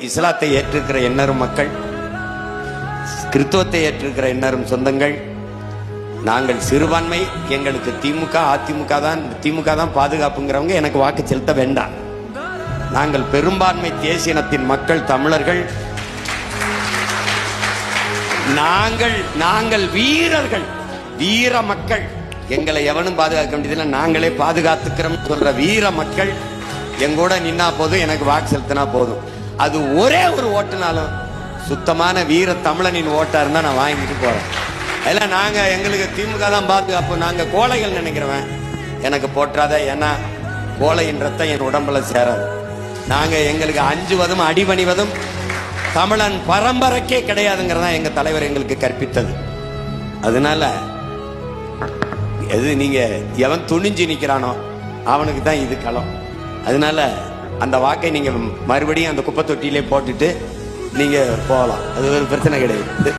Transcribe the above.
இஸ்லாத்தை ஏற்றிருக்கிற எண்ணரும் மக்கள், கிறிஸ்துவத்தை ஏற்றிருக்கிற எண்ணரும் சொந்தங்கள், நாங்கள் சிறுபான்மை, எங்களுக்கு திமுக அதிமுக தான் பாதுகாப்புங்கிறவங்க எனக்கு வாக்கு செலுத்த வேண்டாம். நாங்கள் பெரும்பான்மை தேசியனத்தின் மக்கள், தமிழர்கள், நாங்கள் வீரர்கள், வீர மக்கள். எங்களை எவனும் பாதுகாக்க வேண்டியதில்லை, நாங்களே பாதுகாத்துக்கிறோம் சொல்ற வீர மக்கள் எங்கூட நின்னா போதும், எனக்கு வாக்கு செலுத்தினா போதும். அது ஒரே ஒரு ஓட்டுனாலும் சுத்தமான வீர தமிழனின் ஓட்டா இருந்தா நான் வாங்கிட்டு போறேன். எல்லாம் நாங்க எங்களுக்கு திமுக தான் பாதுகாப்பு, நாங்க கோழைகள் நினைக்கிறவன் எனக்கு போற்றாத. ஏன்னா கோழையின் ரத்தம் என் உடம்புல சேராது. நாங்க எங்களுக்கு அஞ்சுவதும் அடிபணிவதும் தமிழன் பரம்பரைக்கே கிடையாதுங்கிறதா எங்க தலைவர் எங்களுக்கு கற்பித்தது. அதனால எது நீங்க எவன் துணிஞ்சு நிக்கிறானோ அவனுக்கு தான் இது களம். அதனால அந்த வாக்கை நீங்க மறுபடியும் அந்த குப்பை தொட்டியிலே போட்டுட்டு நீங்க போகலாம், அது ஒரு பிரச்சனை கிடையாது.